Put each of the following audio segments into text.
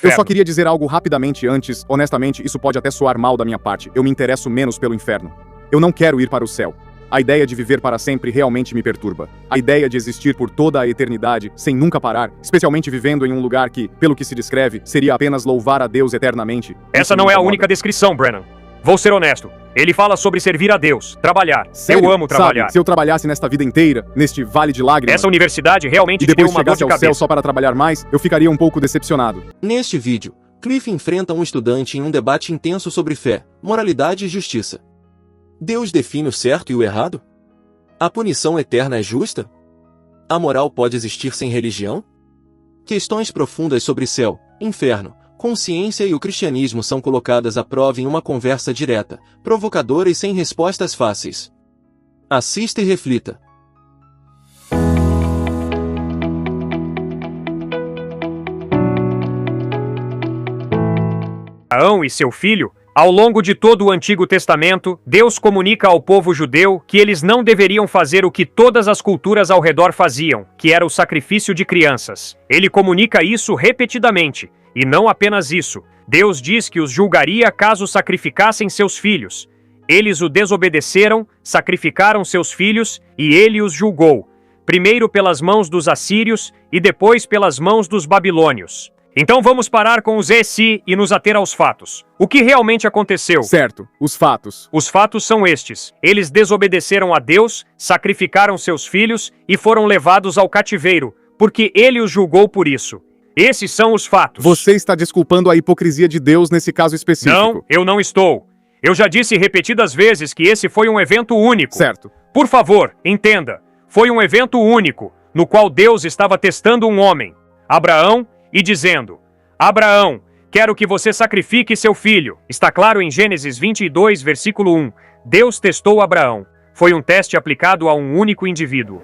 Eu só queria dizer algo rapidamente antes. Honestamente, isso pode até soar mal da minha parte. Eu me interesso menos pelo inferno. Eu não quero ir para o céu. A ideia de viver para sempre realmente me perturba. A ideia de existir por toda a eternidade, sem nunca parar, especialmente vivendo em um lugar que, pelo que se descreve, seria apenas louvar a Deus eternamente. Essa não é a única descrição, Brennan. Vou ser honesto. Ele fala sobre servir a Deus, trabalhar. Sério? Eu amo trabalhar. Sabe, se eu trabalhasse nesta vida inteira, neste vale de lágrimas, Essa universidade realmente e me deu depois uma dor chegasse de ao céu cabeça. só para trabalhar mais, eu ficaria um pouco decepcionado. Neste vídeo, Cliff enfrenta um estudante em um debate intenso sobre fé, moralidade e justiça. Deus define o certo e o errado? A punição eterna é justa? A moral pode existir sem religião? Questões profundas sobre céu, inferno, consciência e o cristianismo são colocadas à prova em uma conversa direta, provocadora e sem respostas fáceis. Assista e reflita. Abraão e seu filho, ao longo de todo o Antigo Testamento, Deus comunica ao povo judeu que eles não deveriam fazer o que todas as culturas ao redor faziam, que era o sacrifício de crianças. Ele comunica isso repetidamente, e não apenas isso. Deus diz que os julgaria caso sacrificassem seus filhos. Eles o desobedeceram, sacrificaram seus filhos, e ele os julgou, primeiro pelas mãos dos assírios e depois pelas mãos dos babilônios. Então vamos parar com os e nos ater aos fatos. O que realmente aconteceu? Certo, os fatos. Os fatos são estes. Eles desobedeceram a Deus, sacrificaram seus filhos e foram levados ao cativeiro, porque ele os julgou por isso. Esses são os fatos. Você está desculpando a hipocrisia de Deus nesse caso específico. Não, eu não estou. Eu já disse repetidas vezes que esse foi um evento único. Certo. Por favor, entenda. Foi um evento único, no qual Deus estava testando um homem, Abraão, e dizendo: Abraão, quero que você sacrifique seu filho. Está claro em Gênesis 22, versículo 1. Deus testou Abraão. Foi um teste aplicado a um único indivíduo.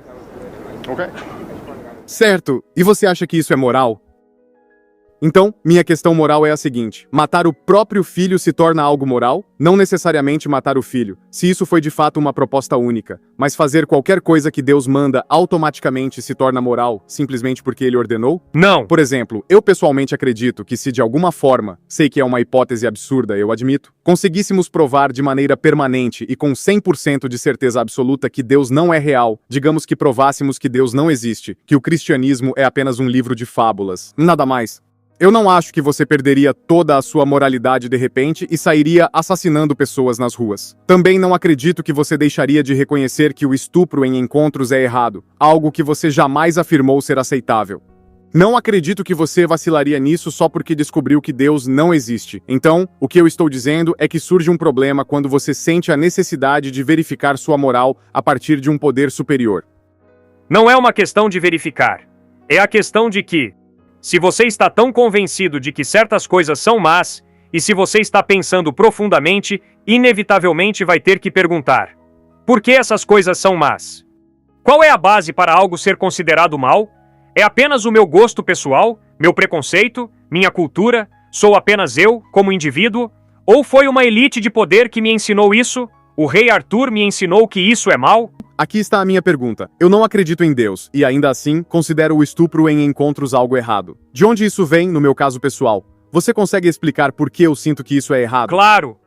Certo. E você acha que isso é moral? Então, minha questão moral é a seguinte: matar o próprio filho se torna algo moral? Não necessariamente matar o filho, se isso foi de fato uma proposta única, mas fazer qualquer coisa que Deus manda automaticamente se torna moral, simplesmente porque ele ordenou? Não. Por exemplo, eu pessoalmente acredito que se de alguma forma, sei que é uma hipótese absurda, eu admito, conseguíssemos provar de maneira permanente e com 100% de certeza absoluta que Deus não é real, digamos que provássemos que Deus não existe, que o cristianismo é apenas um livro de fábulas, nada mais. Eu não acho que você perderia toda a sua moralidade de repente e sairia assassinando pessoas nas ruas. Também não acredito que você deixaria de reconhecer que o estupro em encontros é errado, algo que você jamais afirmou ser aceitável. Não acredito que você vacilaria nisso só porque descobriu que Deus não existe. Então, o que eu estou dizendo é que surge um problema quando você sente a necessidade de verificar sua moral a partir de um poder superior. Não é uma questão de verificar. É a questão de que, se você está tão convencido de que certas coisas são más, e se você está pensando profundamente, inevitavelmente vai ter que perguntar: por que essas coisas são más? Qual é a base para algo ser considerado mal? É apenas o meu gosto pessoal, meu preconceito, minha cultura, sou apenas eu, como indivíduo? Ou foi uma elite de poder que me ensinou isso? O rei Arthur me ensinou que isso é mal? Aqui está a minha pergunta. Eu não acredito em Deus, e ainda assim, considero o estupro em encontros algo errado. De onde isso vem, no meu caso pessoal? Você consegue explicar por que eu sinto que isso é errado? Claro!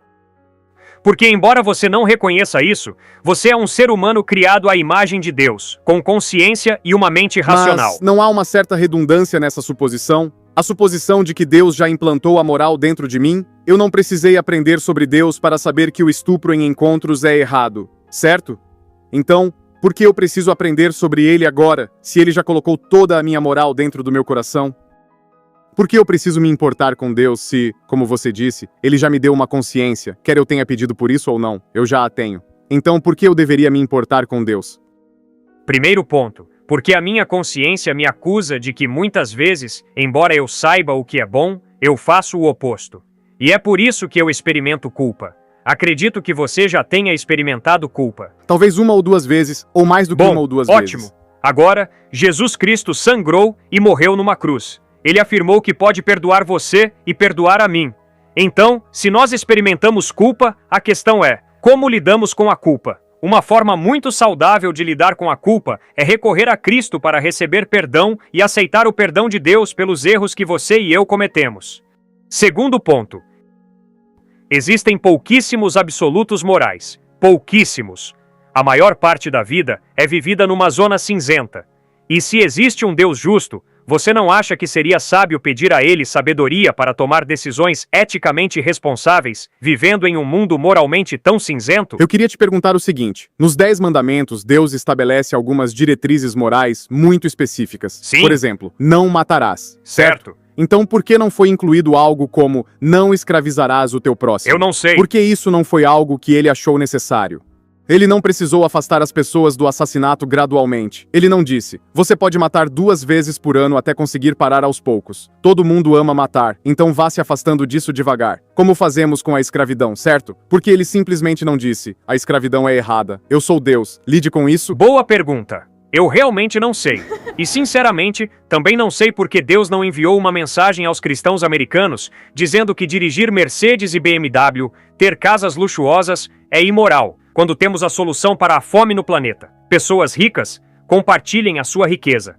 Porque embora você não reconheça isso, você é um ser humano criado à imagem de Deus, com consciência e uma mente racional. Mas não há uma certa redundância nessa suposição? A suposição de que Deus já implantou a moral dentro de mim? Eu não precisei aprender sobre Deus para saber que o estupro em encontros é errado, certo? Então, por que eu preciso aprender sobre ele agora, se ele já colocou toda a minha moral dentro do meu coração? Por que eu preciso me importar com Deus se, como você disse, ele já me deu uma consciência, quer eu tenha pedido por isso ou não, eu já a tenho. Então, por que eu deveria me importar com Deus? Primeiro ponto, porque a minha consciência me acusa de que muitas vezes, embora eu saiba o que é bom, eu faço o oposto. E é por isso que eu experimento culpa. Acredito que você já tenha experimentado culpa. Talvez uma ou duas vezes, ou mais do que uma ou duas ótimo. vezes. Agora, Jesus Cristo sangrou e morreu numa cruz. Ele afirmou que pode perdoar você e perdoar a mim. Então, se nós experimentamos culpa, a questão é: como lidamos com a culpa? Uma forma muito saudável de lidar com a culpa é recorrer a Cristo para receber perdão e aceitar o perdão de Deus pelos erros que você e eu cometemos. Segundo ponto. Existem pouquíssimos absolutos morais. Pouquíssimos. A maior parte da vida é vivida numa zona cinzenta. E se existe um Deus justo, você não acha que seria sábio pedir a Ele sabedoria para tomar decisões eticamente responsáveis, vivendo em um mundo moralmente tão cinzento? Eu queria te perguntar o seguinte: nos 10 mandamentos, Deus estabelece algumas diretrizes morais muito específicas. Sim. Por exemplo, não matarás. Certo. Então por que não foi incluído algo como não escravizarás o teu próximo? Eu não sei. Por que isso não foi algo que ele achou necessário? Ele não precisou afastar as pessoas do assassinato gradualmente. Ele não disse: você pode matar 2 vezes por ano até conseguir parar aos poucos. Todo mundo ama matar, então vá se afastando disso devagar. Como fazemos com a escravidão, certo? Porque ele simplesmente não disse: a escravidão é errada. Eu sou Deus. Lide com isso. Boa pergunta. Eu realmente não sei. E sinceramente, também não sei por que Deus não enviou uma mensagem aos cristãos americanos dizendo que dirigir Mercedes e BMW, ter casas luxuosas, é imoral, quando temos a solução para a fome no planeta. Pessoas ricas, compartilhem a sua riqueza.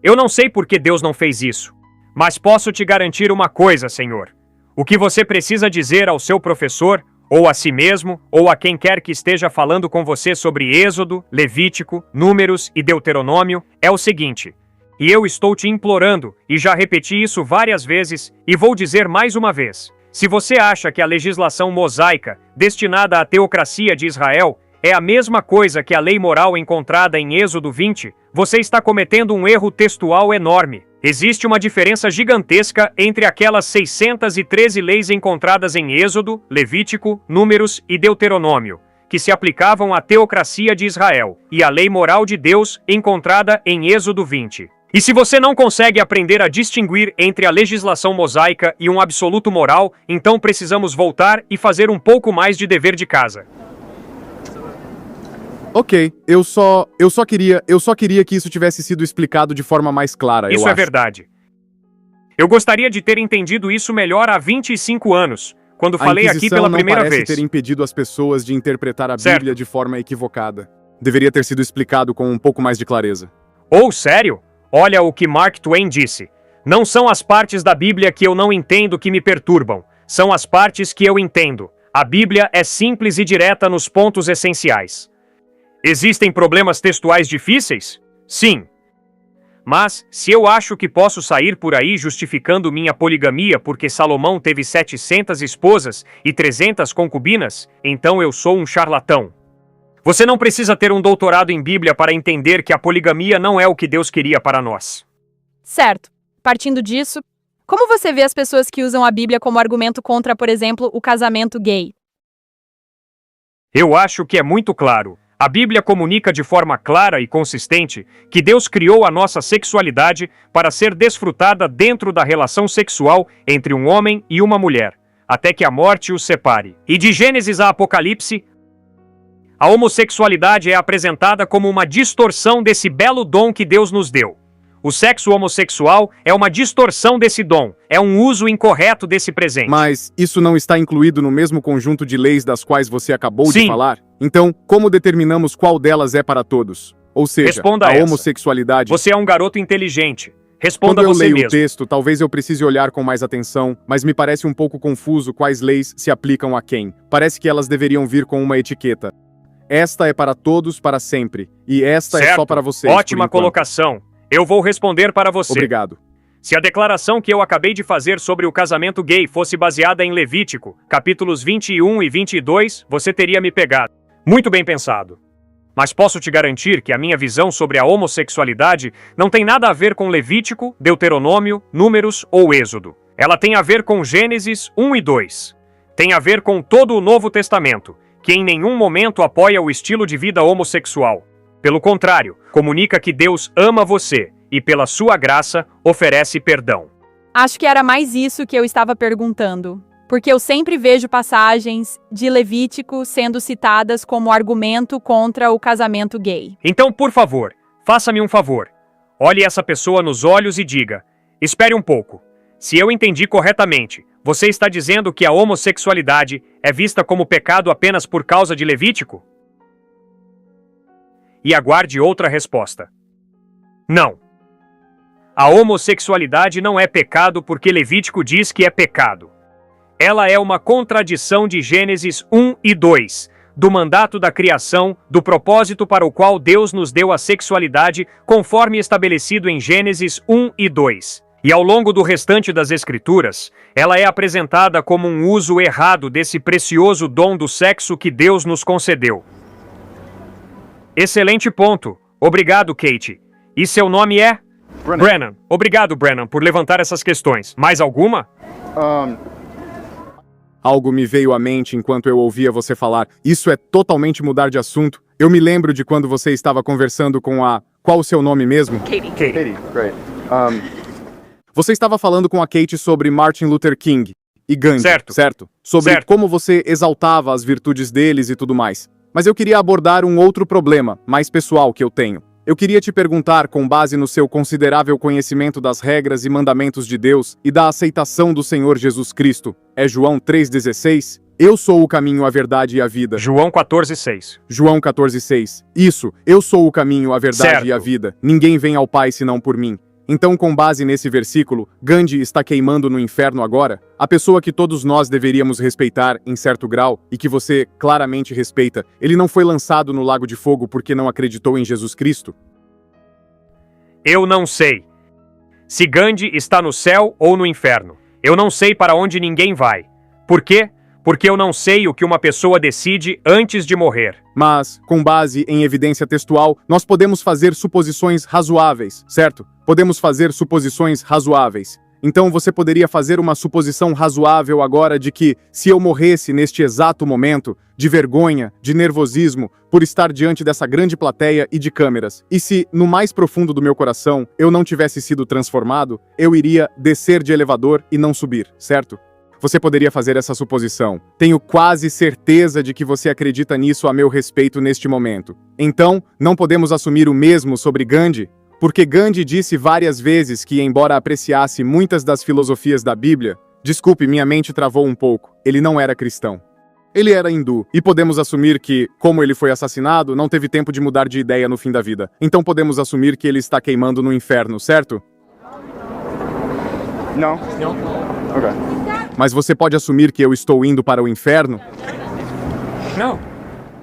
Eu não sei por que Deus não fez isso, mas posso te garantir uma coisa, Senhor. O que você precisa dizer ao seu professor, ou a si mesmo, ou a quem quer que esteja falando com você sobre Êxodo, Levítico, Números e Deuteronômio, é o seguinte: e eu estou te implorando, e já repeti isso várias vezes, e vou dizer mais uma vez. Se você acha que a legislação mosaica, destinada à teocracia de Israel, é a mesma coisa que a lei moral encontrada em Êxodo 20, você está cometendo um erro textual enorme. Existe uma diferença gigantesca entre aquelas 613 leis encontradas em Êxodo, Levítico, Números e Deuteronômio, que se aplicavam à teocracia de Israel, e a lei moral de Deus encontrada em Êxodo 20. E se você não consegue aprender a distinguir entre a legislação mosaica e um absoluto moral, então precisamos voltar e fazer um pouco mais de dever de casa. Ok, eu só queria que isso tivesse sido explicado de forma mais clara, Isso é verdade. Eu gostaria de ter entendido isso melhor há 25 anos, quando falei aqui pela primeira vez. A Inquisição não parece ter impedido as pessoas de interpretar a Certo. Bíblia de forma equivocada. Deveria ter sido explicado com um pouco mais de clareza. Oh, sério? Olha o que Mark Twain disse. Não são as partes da Bíblia que eu não entendo que me perturbam. São as partes que eu entendo. A Bíblia é simples e direta nos pontos essenciais. Existem problemas textuais difíceis? Sim. Mas, se eu acho que posso sair por aí justificando minha poligamia porque Salomão teve 700 esposas e 300 concubinas, então eu sou um charlatão. Você não precisa ter um doutorado em Bíblia para entender que a poligamia não é o que Deus queria para nós. Certo. Partindo disso, como você vê as pessoas que usam a Bíblia como argumento contra, por exemplo, o casamento gay? Eu acho que é muito claro. A Bíblia comunica de forma clara e consistente que Deus criou a nossa sexualidade para ser desfrutada dentro da relação sexual entre um homem e uma mulher, até que a morte os separe. E de Gênesis a Apocalipse, a homossexualidade é apresentada como uma distorção desse belo dom que Deus nos deu. O sexo homossexual é uma distorção desse dom, é um uso incorreto desse presente. Mas isso não está incluído no mesmo conjunto de leis das quais você acabou de Sim. falar? Então, como determinamos qual delas é para todos? Ou seja, Responda a essa. homossexualidade... Você é um garoto inteligente. Responda Quando eu você leio mesmo. o texto, talvez eu precise olhar com mais atenção, mas me parece um pouco confuso quais leis se aplicam a quem. Parece que elas deveriam vir com uma etiqueta. Esta é para todos para sempre, e esta é só para vocês. Ótima colocação. Eu vou responder para você. Obrigado. Se a declaração que eu acabei de fazer sobre o casamento gay fosse baseada em Levítico, capítulos 21 e 22, você teria me pegado. Muito bem pensado. Mas posso te garantir que a minha visão sobre a homossexualidade não tem nada a ver com Levítico, Deuteronômio, Números ou Êxodo. Ela tem a ver com Gênesis 1 e 2. Tem a ver com todo o Novo Testamento, que em nenhum momento apoia o estilo de vida homossexual. Pelo contrário, comunica que Deus ama você e, pela sua graça, oferece perdão. Acho que era mais isso que eu estava perguntando. Porque eu sempre vejo passagens de Levítico sendo citadas como argumento contra o casamento gay. Então, por favor, faça-me um favor. Olhe essa pessoa nos olhos e diga: espere um pouco. Se eu entendi corretamente, você está dizendo que a homossexualidade é vista como pecado apenas por causa de Levítico? e aguarde outra resposta. Não. A homossexualidade não é pecado porque Levítico diz que é pecado. Ela é uma contradição de Gênesis 1 e 2, do mandato da criação, do propósito para o qual Deus nos deu a sexualidade, conforme estabelecido em Gênesis 1 e 2. E ao longo do restante das Escrituras, ela é apresentada como um uso errado desse precioso dom do sexo que Deus nos concedeu. Excelente ponto. Obrigado, Kate. E seu nome é? Brennan. Obrigado, Brennan, por levantar essas questões. Mais alguma? Algo me veio à mente enquanto eu ouvia você falar. Isso é totalmente mudar de assunto. Eu me lembro de quando você estava conversando com a... Qual o seu nome mesmo? Katie. Great. Você estava falando com a Kate sobre Martin Luther King e Gandhi, certo? Sobre como você exaltava as virtudes deles e tudo mais. Mas eu queria abordar um outro problema, mais pessoal, que eu tenho. Eu queria te perguntar, com base no seu considerável conhecimento das regras e mandamentos de Deus e da aceitação do Senhor Jesus Cristo, é João 3,16? Eu sou o caminho, a verdade e a vida. João 14,6. João 14,6. Isso, eu sou o caminho, a verdade e a vida. Ninguém vem ao Pai senão por mim. Então, com base nesse versículo, Gandhi está queimando no inferno agora? A pessoa que todos nós deveríamos respeitar, em certo grau, e que você claramente respeita, ele não foi lançado no lago de fogo porque não acreditou em Jesus Cristo? Eu não sei. Se Gandhi está no céu ou no inferno. Eu não sei para onde ninguém vai. Por quê? Porque eu não sei o que uma pessoa decide antes de morrer. Mas, com base em evidência textual, nós podemos fazer suposições razoáveis, certo? Podemos fazer suposições razoáveis. Então você poderia fazer uma suposição razoável agora de que, se eu morresse neste exato momento, de vergonha, de nervosismo, por estar diante dessa grande plateia e de câmeras, e se, no mais profundo do meu coração, eu não tivesse sido transformado, eu iria descer de elevador e não subir, certo? Você poderia fazer essa suposição. Tenho quase certeza de que você acredita nisso a meu respeito neste momento. Então, não podemos assumir o mesmo sobre Gandhi? Porque Gandhi disse várias vezes que, embora apreciasse muitas das filosofias da Bíblia, desculpe, minha mente travou um pouco, ele não era cristão. Ele era hindu, e podemos assumir que, como ele foi assassinado, não teve tempo de mudar de ideia no fim da vida. Então podemos assumir que ele está queimando no inferno, certo? Não. Ok. Mas você pode assumir que eu estou indo para o inferno? Não.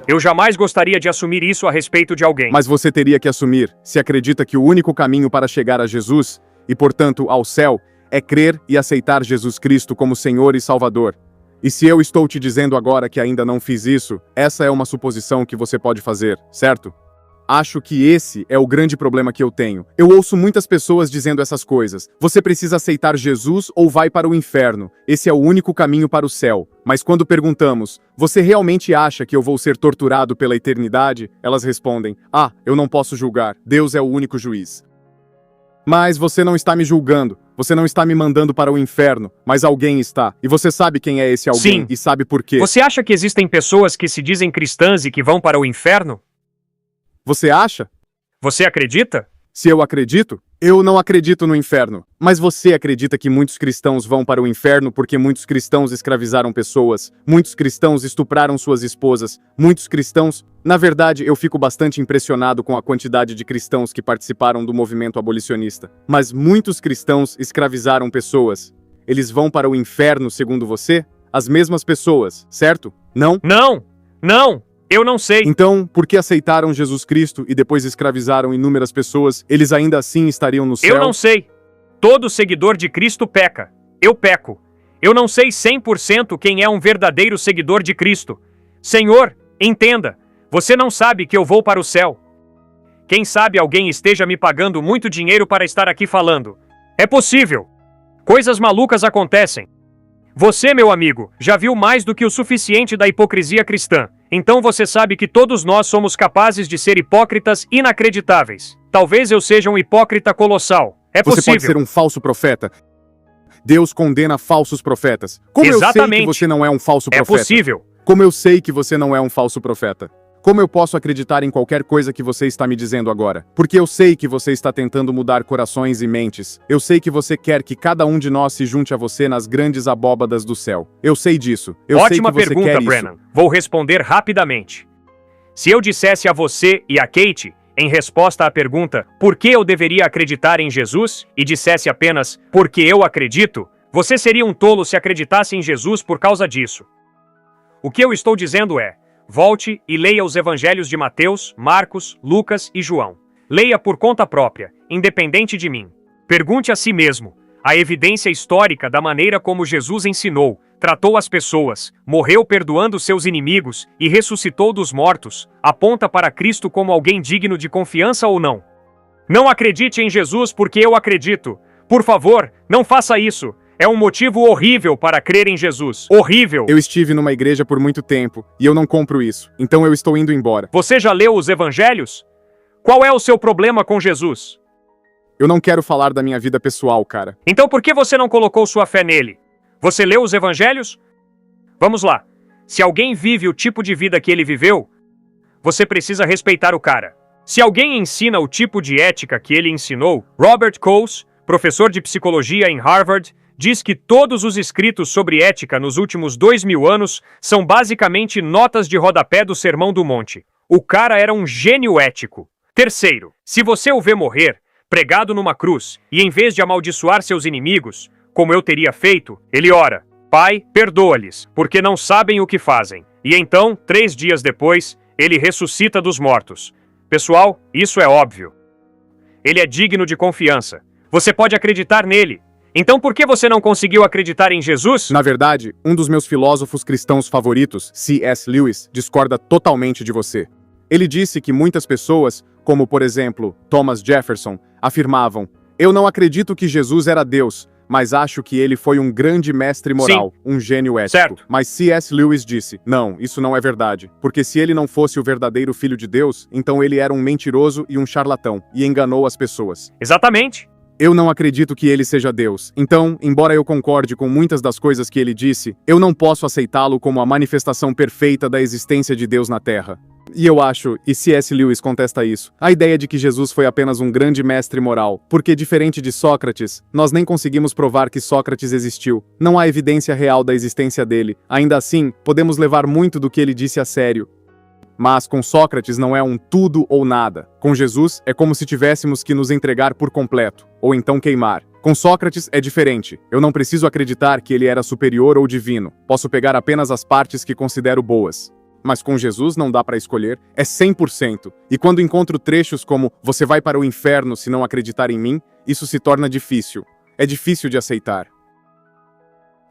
Eu jamais gostaria de assumir isso a respeito de alguém. Mas você teria que assumir, se acredita que o único caminho para chegar a Jesus, e portanto ao céu, é crer e aceitar Jesus Cristo como Senhor e Salvador. E se eu estou te dizendo agora que ainda não fiz isso, essa é uma suposição que você pode fazer, certo? Acho que esse é o grande problema que eu tenho. Eu ouço muitas pessoas dizendo essas coisas. Você precisa aceitar Jesus ou vai para o inferno. Esse é o único caminho para o céu. Mas quando perguntamos, você realmente acha que eu vou ser torturado pela eternidade? Elas respondem, eu não posso julgar. Deus é o único juiz. Mas você não está me julgando. Você não está me mandando para o inferno. Mas alguém está. E você sabe quem é esse alguém. Sim. E sabe por quê. Você acha que existem pessoas que se dizem cristãs e que vão para o inferno? Você acha? Você acredita? Se eu acredito? Eu não acredito no inferno. Mas você acredita que muitos cristãos vão para o inferno porque muitos cristãos escravizaram pessoas, muitos cristãos estupraram suas esposas, muitos cristãos... Na verdade, eu fico bastante impressionado com a quantidade de cristãos que participaram do movimento abolicionista. Mas muitos cristãos escravizaram pessoas. Eles vão para o inferno, segundo você? As mesmas pessoas, certo? Não? Não! Não! Eu não sei. Então, por que aceitaram Jesus Cristo e depois escravizaram inúmeras pessoas, eles ainda assim estariam no céu? Eu não sei. Todo seguidor de Cristo peca. Eu peco. Eu não sei 100% quem é um verdadeiro seguidor de Cristo. Senhor, entenda, você não sabe que eu vou para o céu. Quem sabe alguém esteja me pagando muito dinheiro para estar aqui falando. É possível. Coisas malucas acontecem. Você, meu amigo, já viu mais do que o suficiente da hipocrisia cristã. Então você sabe que todos nós somos capazes de ser hipócritas inacreditáveis. Talvez eu seja um hipócrita colossal. É possível. Você pode ser um falso profeta. Deus condena falsos profetas. Como Exatamente. eu sei que você não é um falso profeta? É possível. Como eu sei que você não é um falso profeta? Como eu posso acreditar em qualquer coisa que você está me dizendo agora? Porque eu sei que você está tentando mudar corações e mentes. Eu sei que você quer que cada um de nós se junte a você nas grandes abóbadas do céu. Eu sei disso. Eu sei Ótima que você pergunta, quer Brennan. isso. Vou responder rapidamente. Se eu dissesse a você e a Kate, em resposta à pergunta por que eu deveria acreditar em Jesus, e dissesse apenas porque eu acredito, você seria um tolo se acreditasse em Jesus por causa disso. O que eu estou dizendo é, volte e leia os evangelhos de Mateus, Marcos, Lucas e João. Leia por conta própria, independente de mim. Pergunte a si mesmo, a evidência histórica da maneira como Jesus ensinou, tratou as pessoas, morreu perdoando seus inimigos e ressuscitou dos mortos, aponta para Cristo como alguém digno de confiança ou não? Não acredite em Jesus porque eu acredito. Por favor, não faça isso. É um motivo horrível para crer em Jesus. Horrível! Eu estive numa igreja por muito tempo, e eu não compro isso. Então eu estou indo embora. Você já leu os evangelhos? Qual é o seu problema com Jesus? Eu não quero falar da minha vida pessoal, cara. Então por que você não colocou sua fé nele? Você leu os evangelhos? Vamos lá. Se alguém vive o tipo de vida que ele viveu, você precisa respeitar o cara. Se alguém ensina o tipo de ética que ele ensinou, Robert Coase, professor de psicologia em Harvard, diz que todos os escritos sobre ética nos últimos 2000 anos são basicamente notas de rodapé do Sermão do Monte. O cara era um gênio ético. Terceiro, se você o vê morrer, pregado numa cruz, e em vez de amaldiçoar seus inimigos, como eu teria feito, ele ora, Pai, perdoa-lhes, porque não sabem o que fazem. E então, 3 dias depois, ele ressuscita dos mortos. Pessoal, isso é óbvio. Ele é digno de confiança. Você pode acreditar nele. Então por que você não conseguiu acreditar em Jesus? Na verdade, um dos meus filósofos cristãos favoritos, C.S. Lewis, discorda totalmente de você. Ele disse que muitas pessoas, como por exemplo, Thomas Jefferson, afirmavam: eu não acredito que Jesus era Deus, mas acho que ele foi um grande mestre moral, um gênio ético. Certo. Mas C.S. Lewis disse: não, isso não é verdade, porque se ele não fosse o verdadeiro filho de Deus, então ele era um mentiroso e um charlatão, e enganou as pessoas. Exatamente. Eu não acredito que ele seja Deus. Então, embora eu concorde com muitas das coisas que ele disse, eu não posso aceitá-lo como a manifestação perfeita da existência de Deus na Terra. E eu acho, e C.S. Lewis contesta isso, a ideia de que Jesus foi apenas um grande mestre moral, porque diferente de Sócrates, nós nem conseguimos provar que Sócrates existiu. Não há evidência real da existência dele. Ainda assim, podemos levar muito do que ele disse a sério. Mas com Sócrates não é um tudo ou nada. Com Jesus, é como se tivéssemos que nos entregar por completo, ou então queimar. Com Sócrates é diferente. Eu não preciso acreditar que ele era superior ou divino. Posso pegar apenas as partes que considero boas. Mas com Jesus não dá para escolher, é 100%. E quando encontro trechos como "você vai para o inferno se não acreditar em mim", isso se torna difícil. É difícil de aceitar.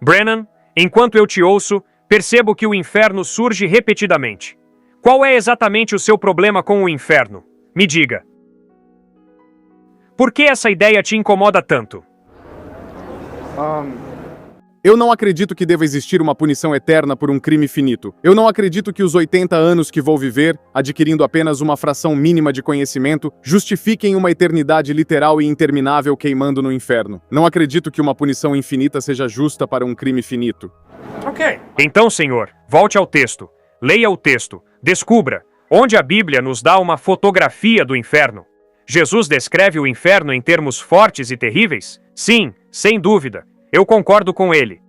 Brennan, enquanto eu te ouço, percebo que o inferno surge repetidamente. Qual é exatamente o seu problema com o inferno? Me diga. Por que essa ideia te incomoda tanto? Eu não acredito que deva existir uma punição eterna por um crime finito. Eu não acredito que os 80 anos que vou viver, adquirindo apenas uma fração mínima de conhecimento, justifiquem uma eternidade literal e interminável queimando no inferno. Não acredito que uma punição infinita seja justa para um crime finito. Ok. Então, senhor, volte ao texto. Leia o texto. Descubra onde a Bíblia nos dá uma fotografia do inferno. Jesus descreve o inferno em termos fortes e terríveis? Sim, sem dúvida. Eu concordo com ele.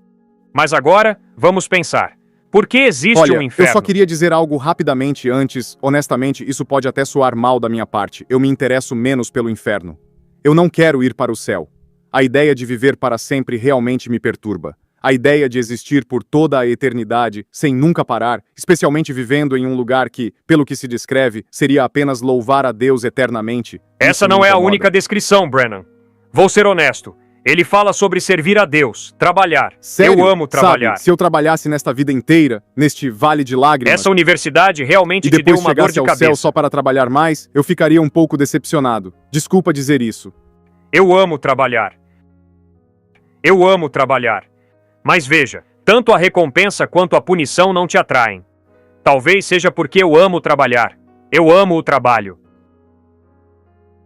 Mas agora, vamos pensar. Por que existe um inferno? Eu só queria dizer algo rapidamente antes. Honestamente, isso pode até soar mal da minha parte. Eu me interesso menos pelo inferno. Eu não quero ir para o céu. A ideia de viver para sempre realmente me perturba. A ideia de existir por toda a eternidade, sem nunca parar, especialmente vivendo em um lugar que, pelo que se descreve, seria apenas louvar a Deus eternamente. Essa não é a única descrição, Brennan. Vou ser honesto. Ele fala sobre servir a Deus, trabalhar. Sério? Eu amo trabalhar. Sabe, se eu trabalhasse nesta vida inteira, neste vale de lágrimas, Essa universidade realmente e te deu depois uma dor chegasse de ao cabeça. céu só para trabalhar mais, eu ficaria um pouco decepcionado. Desculpa dizer isso. Eu amo trabalhar. Eu amo trabalhar. Mas veja, tanto a recompensa quanto a punição não te atraem. Talvez seja porque eu amo trabalhar. Eu amo o trabalho.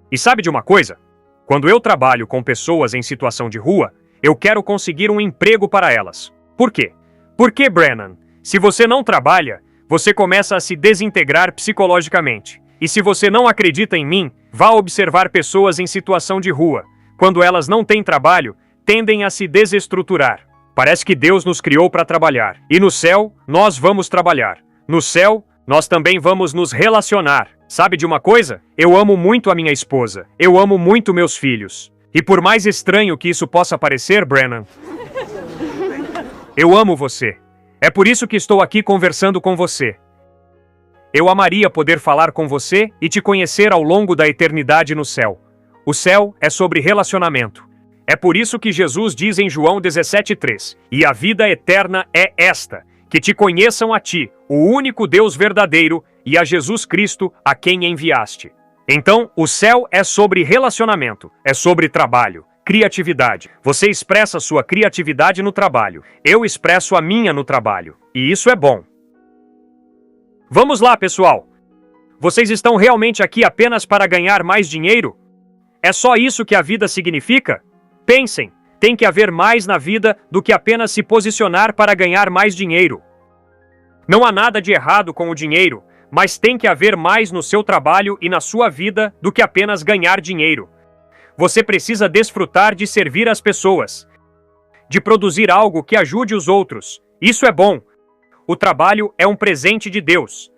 E sabe de uma coisa? Quando eu trabalho com pessoas em situação de rua, eu quero conseguir um emprego para elas. Por quê? Porque, Brennan, se você não trabalha, você começa a se desintegrar psicologicamente. E se você não acredita em mim, vá observar pessoas em situação de rua. Quando elas não têm trabalho, tendem a se desestruturar. Parece que Deus nos criou para trabalhar. E no céu, nós vamos trabalhar. No céu, Nós também vamos nos relacionar. Sabe de uma coisa? Eu amo muito a minha esposa. Eu amo muito meus filhos. E por mais estranho que isso possa parecer, Brennan, eu amo você. É por isso que estou aqui conversando com você. Eu amaria poder falar com você e te conhecer ao longo da eternidade no céu. O céu é sobre relacionamento. É por isso que Jesus diz em João 17:3: "E a vida eterna é esta, que te conheçam a ti, o único Deus verdadeiro, e a Jesus Cristo, a quem enviaste." Então, o céu é sobre relacionamento, é sobre trabalho, criatividade. Você expressa sua criatividade no trabalho. Eu expresso a minha no trabalho. E isso é bom. Vamos lá, pessoal. Vocês estão realmente aqui apenas para ganhar mais dinheiro? É só isso que a vida significa? Pensem, tem que haver mais na vida do que apenas se posicionar para ganhar mais dinheiro. Não há nada de errado com o dinheiro, mas tem que haver mais no seu trabalho e na sua vida do que apenas ganhar dinheiro. Você precisa desfrutar de servir as pessoas, de produzir algo que ajude os outros. Isso é bom. O trabalho é um presente de Deus.